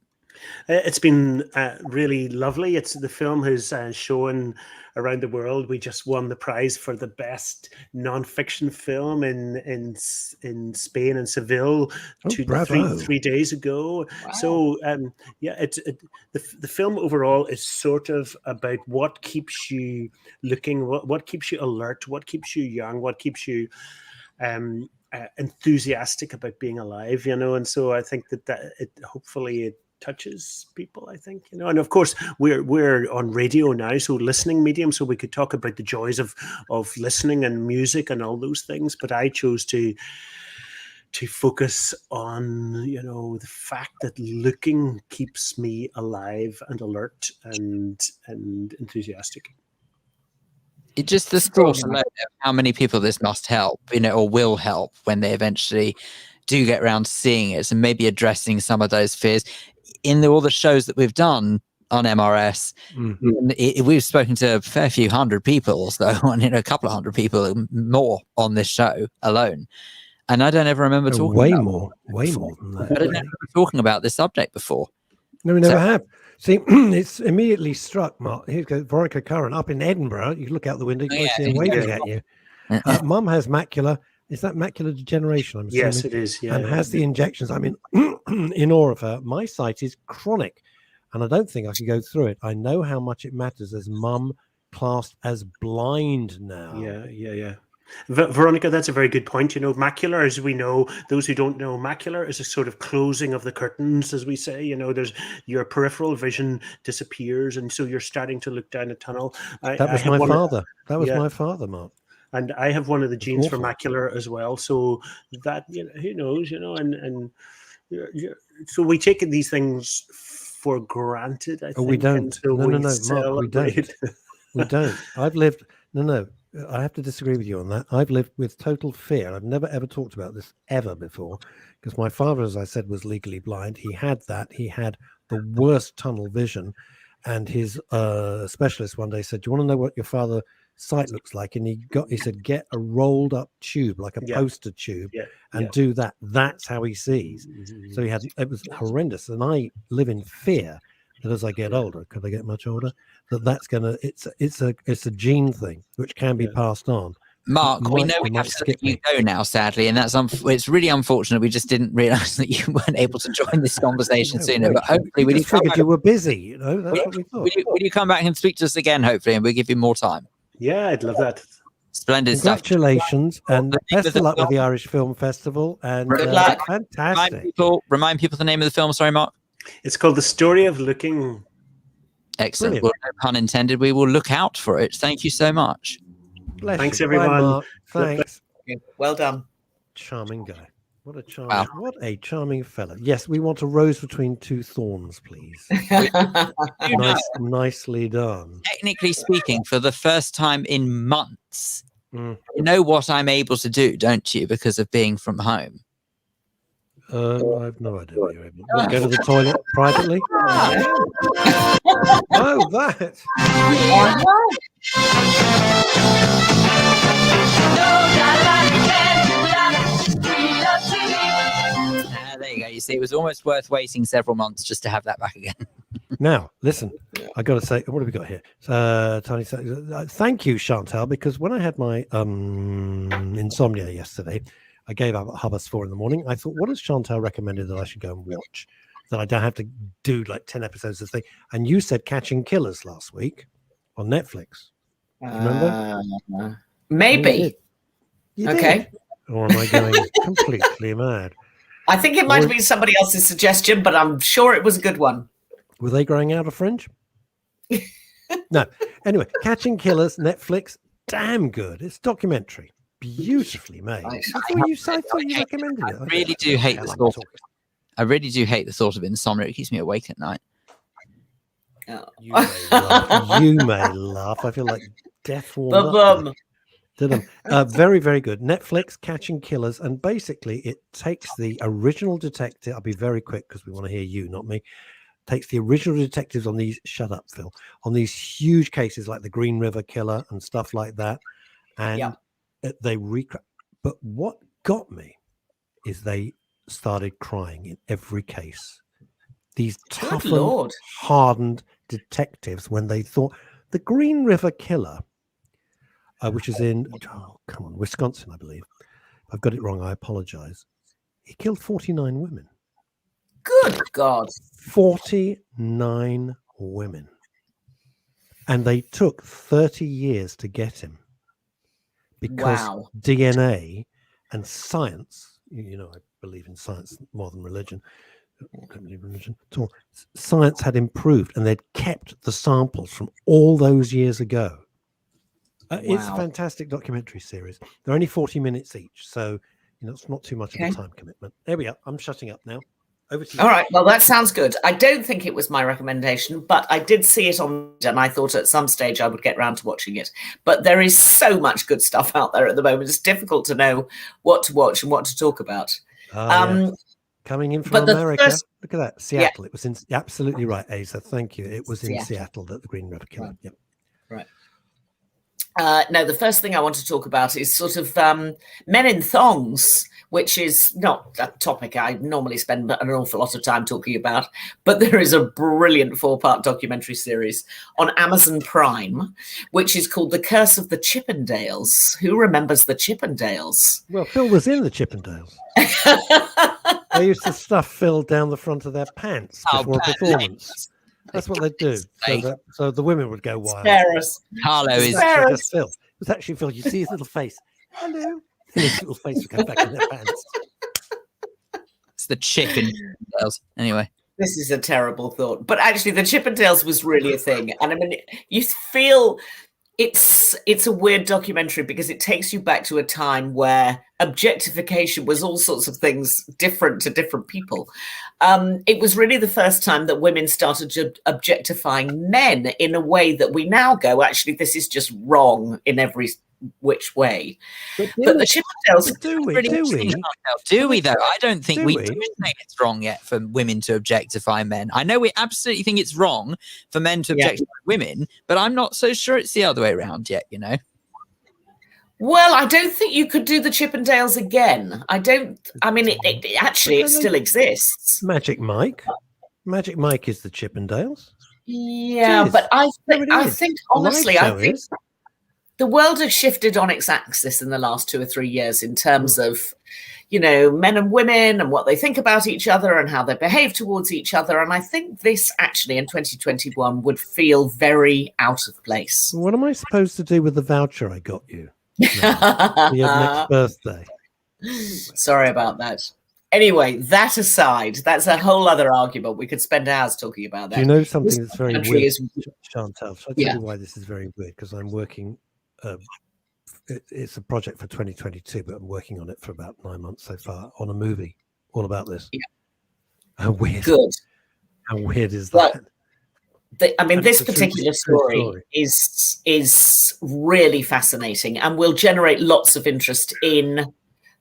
It's been really lovely. The film has shown around the world. We just won the prize for the best non-fiction film in Spain and Seville 3 days ago. Wow. So the film overall is sort of about what keeps you looking, what keeps you alert, what keeps you young, what keeps you enthusiastic about being alive, and so I think that it hopefully it touches people, I think, and of course we're on radio now, so listening medium, so we could talk about the joys of listening and music and all those things, but I chose to focus on the fact that looking keeps me alive and alert and enthusiastic. It just the thought of how many people this must help, or will help when they eventually do get around to seeing it, and maybe addressing some of those fears. In all the shows that we've done on MRS, we've spoken to a fair few hundred people or so, and a couple of hundred people more on this show alone. And I don't ever remember talking way more than that. I don't remember talking about this subject before. No, we never have. See, it's immediately struck, Mark. Here goes Veronica Curran up in Edinburgh. You look out the window, you see her waving at you. Mum has macular. Is that macular degeneration? I'm assuming? Yes, it is. Yeah, and has the injections. I mean, in awe of her. My sight is chronic, and I don't think I could go through it. I know how much it matters as Mum classed as blind now. Yeah. Veronica, that's a very good point. Macular, as we know, those who don't know, macular is a sort of closing of the curtains, as we say. There's your peripheral vision disappears, and so you're starting to look down a tunnel. That was my father. That was my father, Mark. And I have one of the genes for macular as well. So that, who knows, and so we take these things for granted, I think. Oh, we don't. No, Mark, we don't. We don't. I've lived, I have to disagree with you on that. I've lived with total fear. I've never, ever talked about this ever before, because my father, as I said, was legally blind. He had that. He had the worst tunnel vision. And his specialist one day said, "Do you want to know what your father's sight looks like?" And he said, "Get a rolled up tube, like a poster tube, and do that. That's how he sees." So it was horrendous. And I live in fear that as I get older, could I get much older, that's gonna it's a gene thing which can be passed on. Mark, we know we have to let you go now, sadly, and it's really unfortunate. We just didn't realise that you weren't able to join this conversation sooner. But hopefully, we figured you were busy. That's what we thought. Will you come back and speak to us again, hopefully, and we'll give you more time? Yeah, I'd love that. Splendid stuff. Congratulations, and best of luck with the Irish Film Festival. And good luck. Fantastic. Remind people the name of the film. Sorry, Mark. It's called The Story of Looking. Excellent. Well, no pun intended. We will look out for it. Thank you so much. Bless Thanks, you. everyone. Bye, Mark. Thanks. Well done. Charming guy. What a charming fella. Yes, we want a rose between two thorns, please. Nicely done. Technically speaking, for the first time in months, you know what I'm able to do, don't you? Because of being from home. I have no idea what you're able to do. Go to the toilet privately? Oh, that. There you go. You see, it was almost worth waiting several months just to have that back again. Now, listen, I got to say, what have we got here? Tony, thank you, Chantal, because when I had my insomnia yesterday, I gave up at 4:30 in the morning. I thought, what has Chantal recommended that I should go and watch? That I don't have to do like 10 episodes of the thing. And you said Catching Killers last week on Netflix. Remember? Maybe. You okay. Did. Or am I going completely mad? I think it might have been somebody else's suggestion, but I'm sure it was a good one. Were they growing out of fringe? No. Anyway, Catching Killers, Netflix, damn good. It's documentary. Beautifully made. I thought you recommended it. I really do hate the thought. I really do hate the thought of insomnia. It keeps me awake at night. Oh. You may laugh. I feel like death warmed up. Very, very good. Netflix, Catching Killers, and basically it takes the original detective. I'll be very quick because we want to hear you, not me. Takes the original detectives on these. Shut up, Phil. On these huge cases like the Green River Killer and stuff like that, and they recreate. But what got me is they started crying in every case. These toughened, hardened detectives, when they thought the Green River Killer, which is in Wisconsin, I believe. If I've got it wrong, I apologize. He killed 49 women. Good God. 49 women. And they took 30 years to get him. Because DNA and science, you know, I believe in science more than religion. I don't believe in religion at all. Science had improved and they'd kept the samples from all those years ago. It's a fantastic documentary series. They're only 40 minutes each, so you know it's not too much of a time commitment. There we are. I'm shutting up now. Over to you. All right. Well, that sounds good. I don't think it was my recommendation, but I did see it on, and I thought at some stage I would get round to watching it. But there is so much good stuff out there at the moment. It's difficult to know what to watch and what to talk about. Coming in from America. Look at that. Seattle. It was in. Absolutely right, Asa. Thank you. It was in Seattle that the Green River Killer. Yep. Right. No, the first thing I want to talk about is sort of men in thongs, which is not a topic I normally spend an awful lot of time talking about, but there is a brilliant 4-part documentary series on Amazon Prime, which is called The Curse of the Chippendales. Who remembers the Chippendales? Well, Phil was in the Chippendales. They used to stuff Phil down the front of their pants before a performance. That's what they do. So the women would go wild. Harlow is just Phil. It was actually Phil. You see his little face. Hello. And his little face would go back in their pants. It's the Chippendales. Anyway. This is a terrible thought. But actually, the Chippendales was really a thing. And I mean, you feel it's a weird documentary because it takes you back to a time where objectification was all sorts of things different to different people. It was really the first time that women started objectifying men in a way that we now go, actually, this is just wrong in every which way. But the Chippendales, do we though? I don't think we do think it's wrong yet for women to objectify men. I know we absolutely think it's wrong for men to objectify women, but I'm not so sure it's the other way around yet, you know. Well, I don't think you could do the Chippendales again. I mean, it actually still exists. Magic Mike is the Chippendales. Yeah, but I think honestly, I think the world has shifted on its axis in the last 2 or 3 years in terms of, you know, men and women and what they think about each other and how they behave towards each other. And I think this actually in 2021 would feel very out of place. What am I supposed to do with the voucher I got you? For your next birthday. Sorry about that. Anyway, that aside, that's a whole other argument. We could spend hours talking about that. Do you know something that's very weird, Chantal? Shall I tell you why this is very weird? Because I'm working it's a project for 2022, but I'm working on it for about 9 months so far on a movie all about this. Yeah. How weird! Good. How weird is Well, that? This particular story is really fascinating and will generate lots of interest in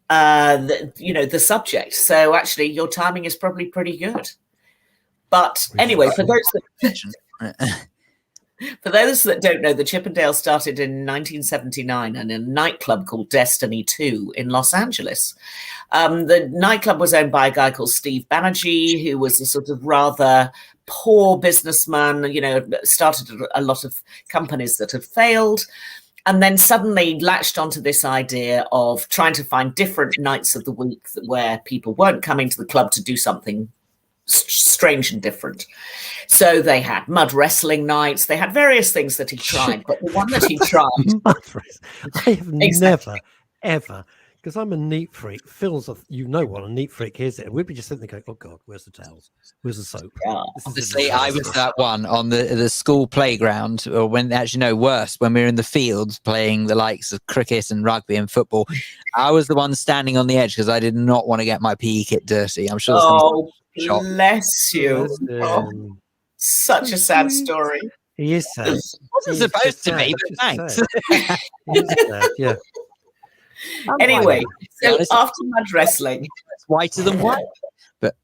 the subject. So actually, your timing is probably pretty good. But anyway, for those that don't know, the Chippendales started in 1979 in a nightclub called Destiny 2 in Los Angeles. The nightclub was owned by a guy called Steve Banerjee, who was a sort of rather poor businessman, started a lot of companies that had failed, and then suddenly latched onto this idea of trying to find different nights of the week where people weren't coming to the club to do something strange and different. So they had mud wrestling nights. They had various things that he tried, but the one that he tried, I have never, ever, because I'm a neat freak. Phil's, what a neat freak is. It. We'd be just sitting there going, "Oh God, where's the towels? Where's the soap?" Yeah. Obviously, I was that one on the school playground, or when worse, when we were in the fields playing the likes of cricket and rugby and football. I was the one standing on the edge because I did not want to get my PE kit dirty. I'm sure. Oh, bless you! Such a sad story. He is sad. Wasn't supposed to be, but thanks. Yeah. Anyway, so after mud wrestling, it's whiter than white. But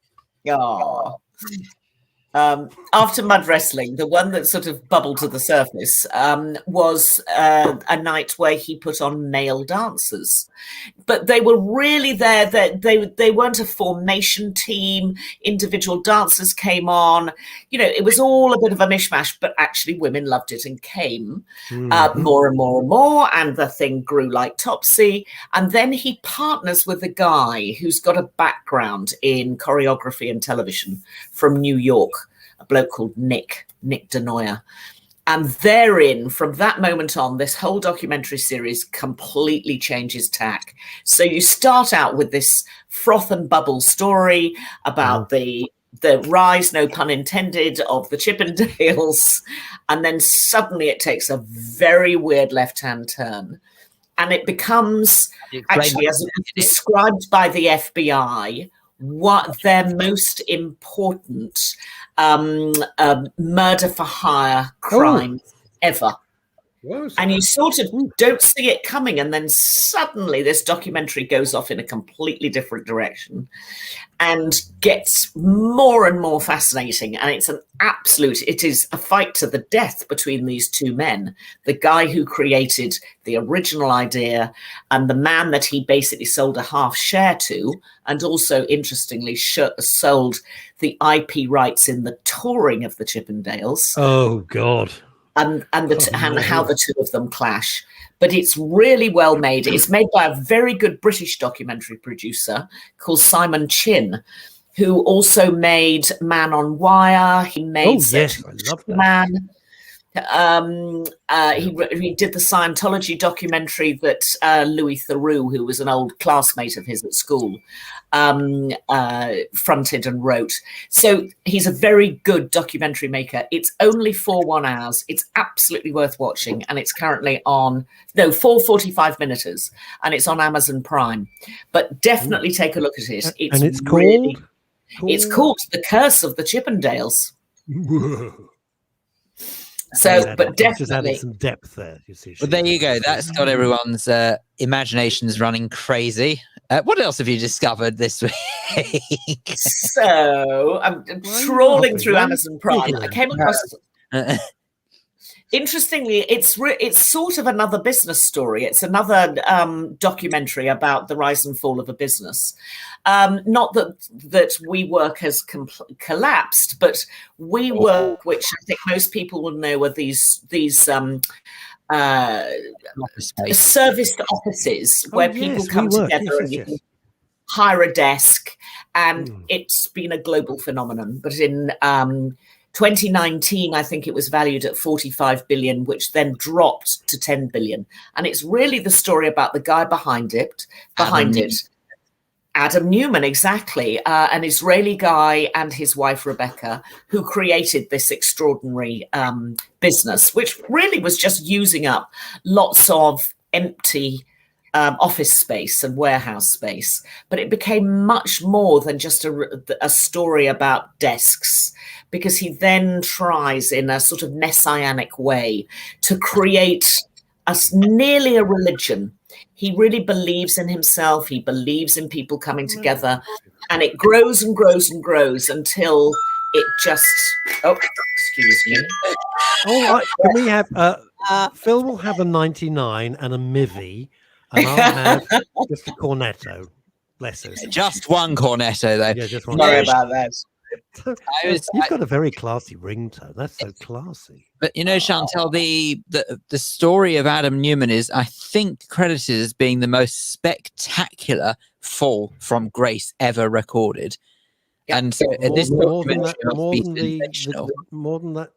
after mud wrestling, the one that sort of bubbled to the surface was a night where he put on male dancers, but they were really there. They weren't a formation team. Individual dancers came on. It was all a bit of a mishmash, but actually women loved it and came more and more and more, and the thing grew like Topsy. And then he partners with a guy who's got a background in choreography and television from New York, a bloke called Nick DeNoyer. And therein, from that moment on, this whole documentary series completely changes tack. So you start out with this froth and bubble story about the rise, no pun intended, of the Chippendales. And then suddenly it takes a very weird left-hand turn. And it becomes, actually, as described by the FBI, what their most important murder for hire crime ever. And you sort of don't see it coming, and then suddenly this documentary goes off in a completely different direction and gets more and more fascinating. And it is a fight to the death between these two men, the guy who created the original idea and the man that he basically sold a half share to, and also interestingly sold the IP rights in the touring of the Chippendales. Oh God. And how the two of them clash. But it's really well made. It's made by a very good British documentary producer called Simon Chin, who also made Man on Wire. He made I love that. Man. He did the Scientology documentary that Louis Theroux, who was an old classmate of his at school, fronted and wrote. So he's a very good documentary maker. It's only for 1 hour. It's absolutely worth watching, and it's currently on 4:45 minutes, and it's on Amazon Prime. But definitely take a look at it. It's called The Curse of the Chippendales. So, but definitely just added some depth there. You see, well, there you go. That's got everyone's imaginations running crazy. What else have you discovered this week? So I'm trawling through Amazon Prime. I came across. Interestingly, it's sort of another business story. It's another documentary about the rise and fall of a business. Not that WeWork has collapsed, but WeWork, which I think most people will know, are these serviced offices where people come together and you can hire a desk, and it's been a global phenomenon. But in 2019, I think it was valued at 45 billion, which then dropped to 10 billion. And it's really the story about the guy behind it. Adam Newman, exactly, an Israeli guy and his wife, Rebecca, who created this extraordinary business, which really was just using up lots of empty office space and warehouse space, but it became much more than just a story about desks, because he then tries in a sort of messianic way to create nearly a religion. He really believes in himself. He believes in people coming together, and it grows and grows and grows until it just, excuse me. All right, can we have, Phil will have a 99 and a Mivy, and I'll have just a cornetto. Bless us. Just one cornetto, though. Yeah, just one. Sorry about that. You've got a very classy ringtone. That's so classy. But you know, Chantal, the story of Adam Newman is, I think, credited as being the most spectacular fall from grace ever recorded. And so more than that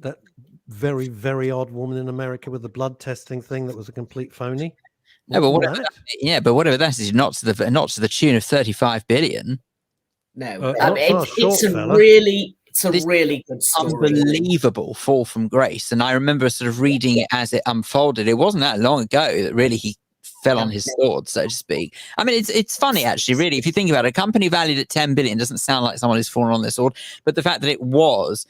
that very, very odd woman in America with the blood testing thing that was a complete phony. No, but whatever that is, not to the tune of 35 billion. No, it's a really good story. Unbelievable fall from grace. And I remember sort of reading it as it unfolded. It wasn't that long ago that really he fell on his sword, so to speak. I mean, it's funny, actually, really, if you think about it. A company valued at 10 billion doesn't sound like someone who's fallen on their sword, but the fact that it was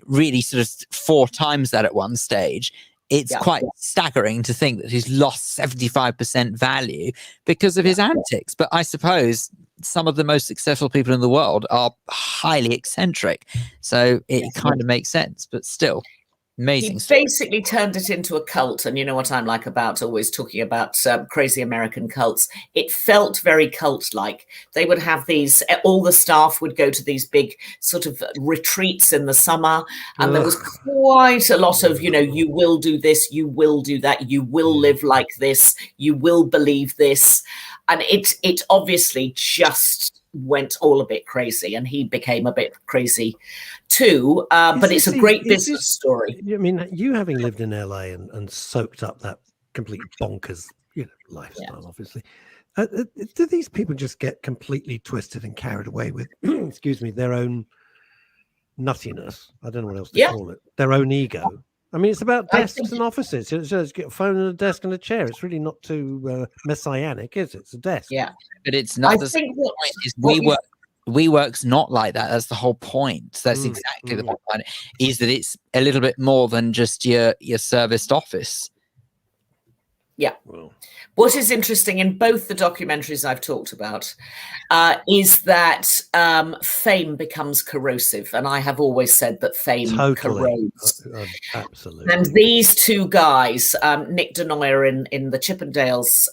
really sort of 4 times that at one stage, it's quite staggering to think that he's lost 75% value because of his antics. But I suppose some of the most successful people in the world are highly eccentric, so it kind of makes sense, but still. Amazing. He basically turned it into a cult, and you know what I'm like about always talking about crazy American cults. It felt very cult-like. They would have these, all the staff would go to these big sort of retreats in the summer, and there was quite a lot of, you will do this, you will do that, you will live like this, you will believe this, and it obviously just went all a bit crazy, and he became a bit crazy too, but it's a great business story. I mean, you having lived in LA and soaked up that complete bonkers lifestyle, obviously, do these people just get completely twisted and carried away with excuse me, their own nuttiness? I don't know what else to call it, their own ego. I mean, it's about desks and offices. It's just get a phone and a desk and a chair. It's really not too messianic, is it? It's a desk. Yeah, but it's not. The point is WeWork's not like that. That's the whole point. That's exactly the point. Is that it's a little bit more than just your serviced office. Yeah. Well, what is interesting in both the documentaries I've talked about is that fame becomes corrosive. And I have always said that fame corrodes. Absolutely. And these two guys, Nick Denoyer in the Chippendales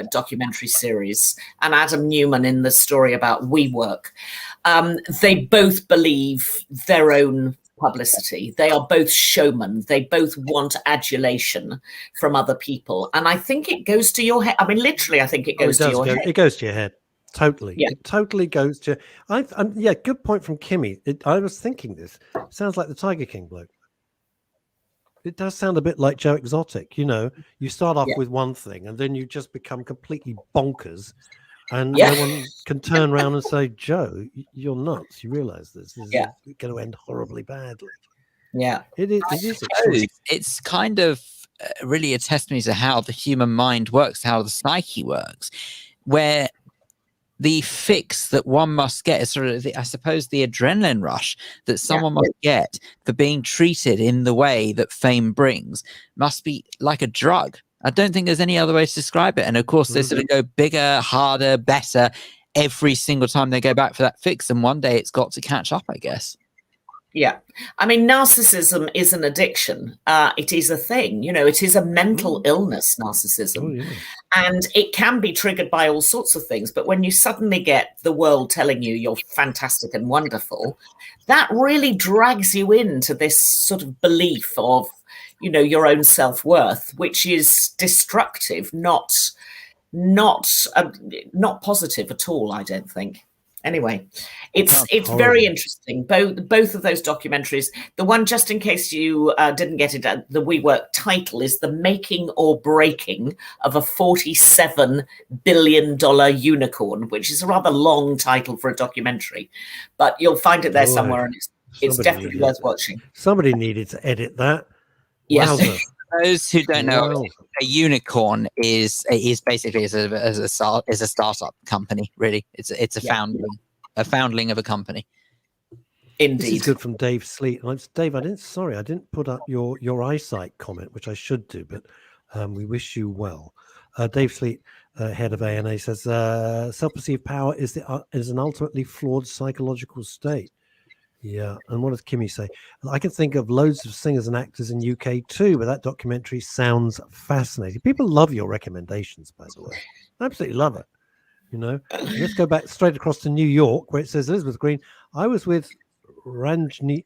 documentary series, and Adam Newman in the story about WeWork, they both believe their own publicity. They are both showmen. They both want adulation from other people. And I think it goes to your head. I mean, literally, I think it goes to your head. It goes to your head. Totally. Yeah. It totally goes to... good point from Kimmy. I was thinking this. It sounds like the Tiger King bloke. It does sound a bit like Joe Exotic. You start off with one thing and then you just become completely bonkers. And no one can turn around and say, Joe, you're nuts. You realize this is going to end horribly badly. Yeah. It is. It's kind of really a testimony to how the human mind works, how the psyche works, where the fix that one must get is sort of, I suppose, the adrenaline rush that someone must get for being treated in the way that fame brings must be like a drug. I don't think there's any other way to describe it. And of course, they sort of go bigger, harder, better every single time they go back for that fix. And one day it's got to catch up, I guess. Yeah. I mean, narcissism is an addiction. It is a thing, it is a mental illness, narcissism. Oh, yeah. And it can be triggered by all sorts of things. But when you suddenly get the world telling you you're fantastic and wonderful, that really drags you into this sort of belief of, your own self-worth, which is destructive, not positive at all, I don't think. Anyway, it's very interesting. Both of those documentaries. The one, just in case you didn't get it, the WeWork title is The Making or Breaking of a $47 billion Unicorn, which is a rather long title for a documentary, but you'll find it there somewhere, and it's definitely worth watching. Somebody needed to edit that. Yes. those who don't know, Wow. a unicorn is basically a startup company. Really, it's a foundling of a company. This is Indeed. good from Dave Sleet. Dave, I didn't put up your eyesight comment, which I should do, but we wish you well. Dave Sleet, head of ANA, says self-perceived power is an ultimately flawed psychological state. Yeah, and what does Kimmy say? I can think of loads of singers and actors in UK too, but that documentary sounds fascinating. People love your recommendations, by the way. Absolutely love it. You know, let's go back straight across to New York, where it says Elizabeth Green. I was with Ranjini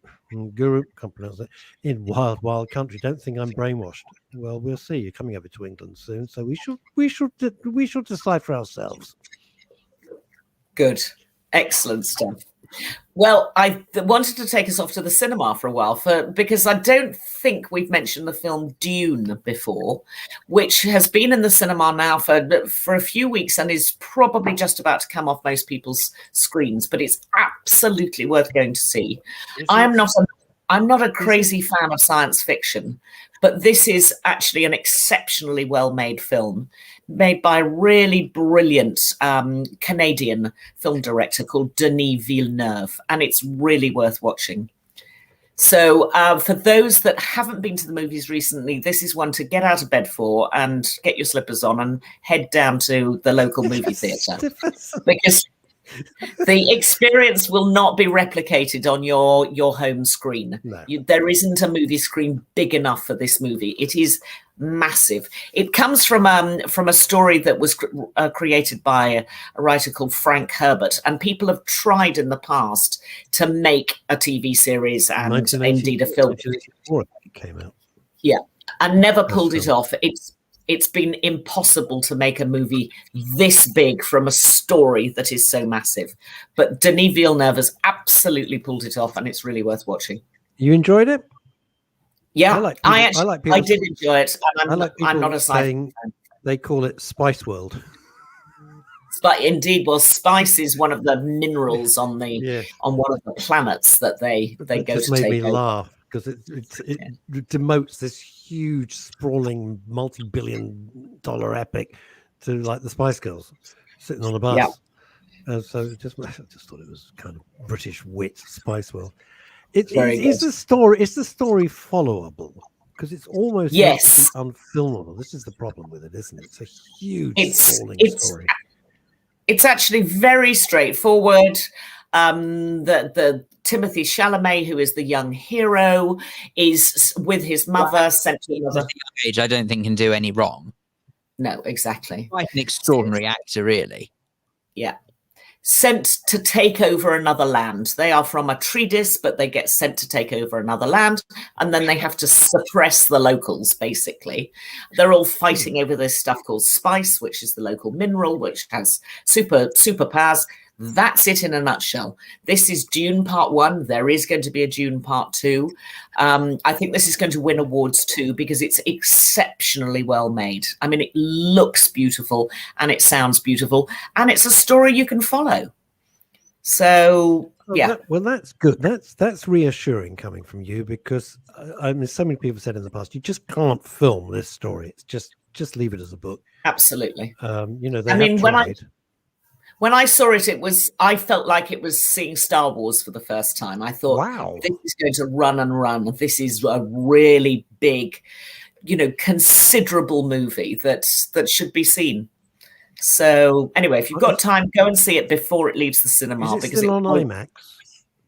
Guru, can't pronounce it, in wild country. Don't think I'm brainwashed. Well, we'll see. You're coming over to England soon, so we should decide for ourselves. Good, excellent stuff. Well, I wanted to take us off to the cinema for a while because I don't think we've mentioned the film Dune before, which has been in the cinema now for a few weeks and is probably just about to come off most people's screens, but it's absolutely worth going to see. I'm not a crazy fan of science fiction, but this is actually an exceptionally well-made film made by a really brilliant Canadian film director called Denis Villeneuve, and it's really worth watching. So for those that haven't been to the movies recently, this is one to get out of bed for and get your slippers on and head down to the local movie theatre, because the experience will not be replicated on your home screen. No. There isn't a movie screen big enough for this movie. It is massive. It comes from a story that was created by a writer called Frank Herbert, and people have tried in the past to make a TV series and indeed a film. 1984 it came out. Yeah, and never pulled it off. It's been impossible to make a movie this big from a story that is so massive. But Denis Villeneuve has absolutely pulled it off, and it's really worth watching. You enjoyed it? Yeah, I did enjoy it. And I'm not a sci-fi. They call it Spice World. But indeed, well, spice is one of the minerals on one of the planets that they go to take over. It just made me laugh because it demotes this huge, sprawling, multi-billion-dollar epic to like the Spice Girls sitting on a bus. Yeah. So I just thought it was kind of British wit, Spice World. Is the story followable? Because it's almost unfilmable. This is the problem with it, isn't it? It's a huge, sprawling story. It's actually very straightforward. The Timothy Chalamet, who is the young hero, is with his mother sent to another young age. I don't think can do any wrong. No, exactly. Quite an extraordinary actor, really. Yeah. Sent to take over another land. They are from a treatise, but they get sent to take over another land, and then they have to suppress the locals, basically. They're all fighting over this stuff called spice, which is the local mineral, which has superpowers. That's it in a nutshell. This is Dune Part 1. There is going to be a Dune Part 2. I think this is going to win awards too because it's exceptionally well made. I mean, it looks beautiful and it sounds beautiful and it's a story you can follow. So, yeah. Well, that's good. That's reassuring coming from you because I mean, so many people said in the past, you just can't film this story. It's just leave it as a book. Absolutely. When I saw it, I felt like it was seeing Star Wars for the first time. I thought, wow, this is going to run and run. This is a really big, considerable movie that should be seen. So anyway, if you've got time, go and see it before it leaves the cinema. Is it still on IMAX?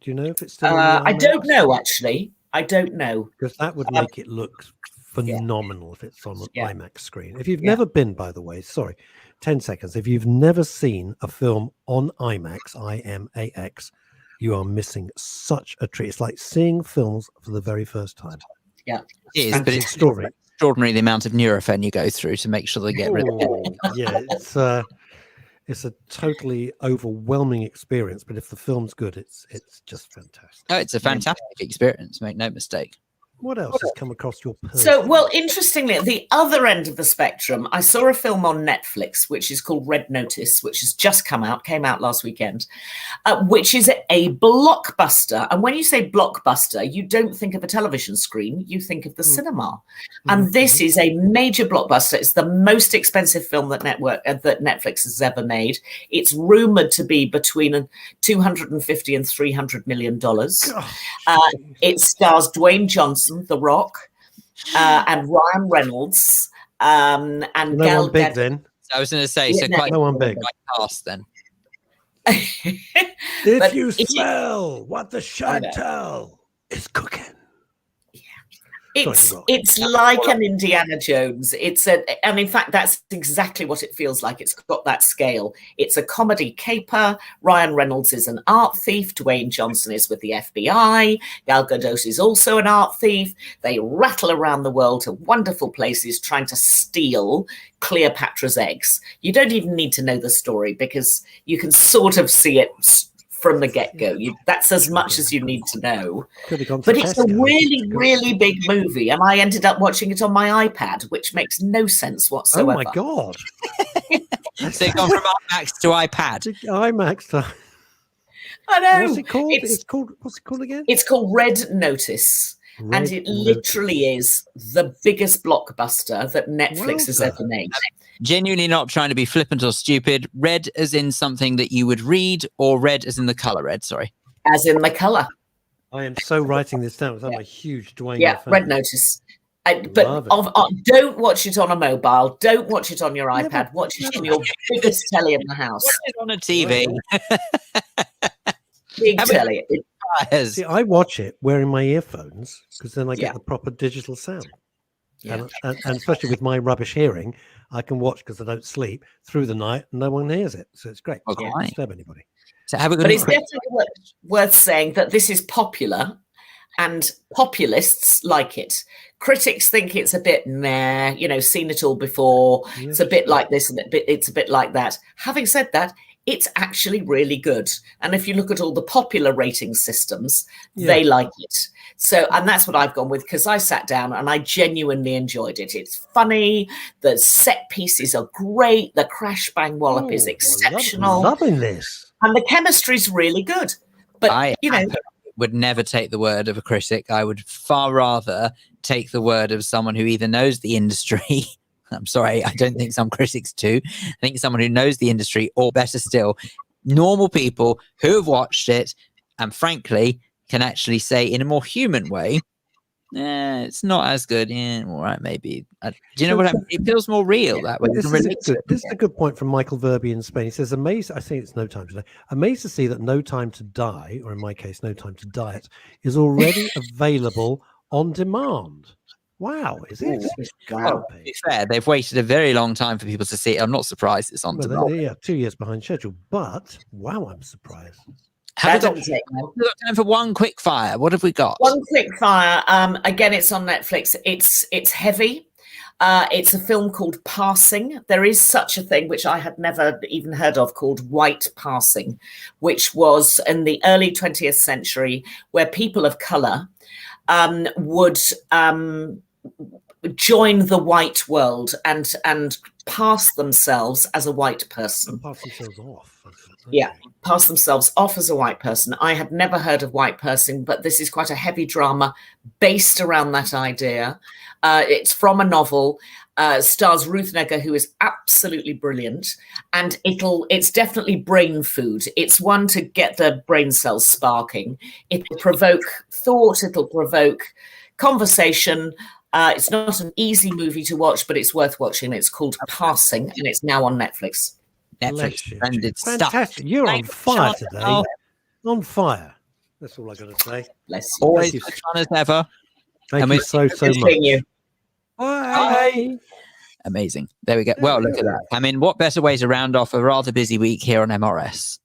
Do you know if it's still on IMAX? I don't know, actually. I don't know. Because that would make it look phenomenal if it's on an IMAX screen. If you've never been, by the way, 10 seconds. If you've never seen a film on IMAX, IMAX, you are missing such a treat. It's like seeing films for the very first time. Yeah. It is, but it's extraordinary the amount of Nurofen you go through to make sure they get rid of it. Yeah, it's a totally overwhelming experience, but if the film's good, it's just fantastic. Oh, it's a fantastic experience, make no mistake. What else has come across your person? So, well, interestingly, at the other end of the spectrum, I saw a film on Netflix, which is called Red Notice, which has just came out last weekend, which is a blockbuster. And when you say blockbuster, you don't think of a television screen, you think of the cinema. And this is a major blockbuster. It's the most expensive film that Netflix has ever made. It's rumored to be between $250 and $300 million. It stars Dwayne Johnson, The Rock, and Ryan Reynolds, and no Gal one big Gadot. then. I was going to say, so quite no one big. cast then. If you smell what the Chantel is cooking. It's like an Indiana Jones. And in fact, that's exactly what it feels like. It's got that scale. It's a comedy caper. Ryan Reynolds is an art thief. Dwayne Johnson is with the FBI. Gal Gadot is also an art thief. They rattle around the world to wonderful places trying to steal Cleopatra's eggs. You don't even need to know the story because you can sort of see it from the get-go. That's as much as you need to know. But it's a really, really big movie, and I ended up watching it on my iPad, which makes no sense whatsoever. Oh my God. So you've gone from IMAX to iPad. IMAX. I know. What's it called? What's it called again? It's called Red Notice. And it literally is the biggest blockbuster that Netflix has ever made. Genuinely not trying to be flippant or stupid. Red as in something that you would read, or red as in the color red? Sorry. As in the color. I am so writing this down. I'm a huge Dwayne fan. Red Notice. But don't watch it on a mobile. Don't watch it on your iPad. Watch it on your biggest telly in the house. Watch it on a TV. Big telly. See, I watch it wearing my earphones because then I get the proper digital sound. Yeah. And especially with my rubbish hearing, I can watch because I don't sleep through the night and no one hears it. So it's great. Okay. I don't disturb anybody. So have a good but it's definitely worth saying that this is popular and populists like it. Critics think it's a bit meh, seen it all before. Yeah, it's a bit like this and it's a bit like that. Having said that, it's actually really good. And if you look at all the popular rating systems, they like it. So, and that's what I've gone with because I sat down and I genuinely enjoyed it. It's funny. The set pieces are great. The crash bang wallop is exceptional. Loving this. And the chemistry's really good. But, I would never take the word of a critic. I would far rather take the word of someone who either knows the industry. I'm sorry, I don't think some critics do. I think someone who knows the industry, or better still, normal people who have watched it and frankly can actually say in a more human way, it's not as good. Yeah, all right, maybe. Do you know what I mean? It feels more real that way. This is a good point from Michael Verby in Spain. He says, amazed, I think it's No Time to Die. Amazed to see that No Time to Die, or in my case, No Time to Diet, is already available on demand. Wow, is it? Well, to be fair, they've waited a very long time for people to see it. I'm not surprised it's on demand. Yeah, 2 years behind schedule. But wow, I'm surprised. We've got time for one quick fire. What have we got? One quick fire. Again, it's on Netflix. It's heavy. It's a film called Passing. There is such a thing, which I had never even heard of, called white passing, which was in the early 20th century, where people of color would join the white world and pass themselves as a white person. Pass themselves off. Yeah, pass themselves off as a white person. I had never heard of white person, but this is quite a heavy drama based around that idea. It's from a novel, stars Ruth Negga, who is absolutely brilliant, and it's definitely brain food. It's one to get the brain cells sparking. It'll provoke thought, it'll provoke conversation. It's not an easy movie to watch, but it's worth watching. It's called Passing, and it's now on Netflix. Splendid stuff. Fantastic. You're on fire today. On fire. That's all I got to say. Bless you. Always as fun as ever. Thank you so much. Bye. Amazing. There we go. Well, look at that. I mean, what better way to round off a rather busy week here on MRS?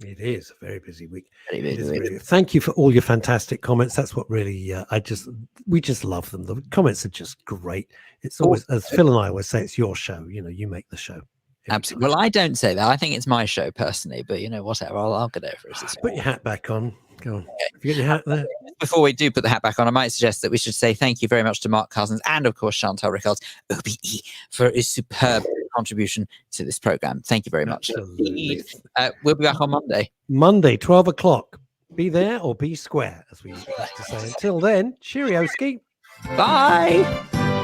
It is a very busy week. Very busy week. Thank you for all your fantastic comments. That's what really we just love them. The comments are just great. It's always, as Phil and I always say, it's your show. You make the show. Absolutely. Well, I don't say that. I think it's my show personally, but whatever. I'll get over it. Put your hat back on. Go on. Have you got your hat there? before we do put the hat back on, I might suggest that we should say thank you very much to Mark Cousins and, of course, Chantal Rickards, OBE, for his superb contribution to this program. Thank you very much. Absolutely. We'll be back on Monday. Monday, 12 o'clock. Be there or be square, as we used to say. Until then, cheerio, ski. Bye.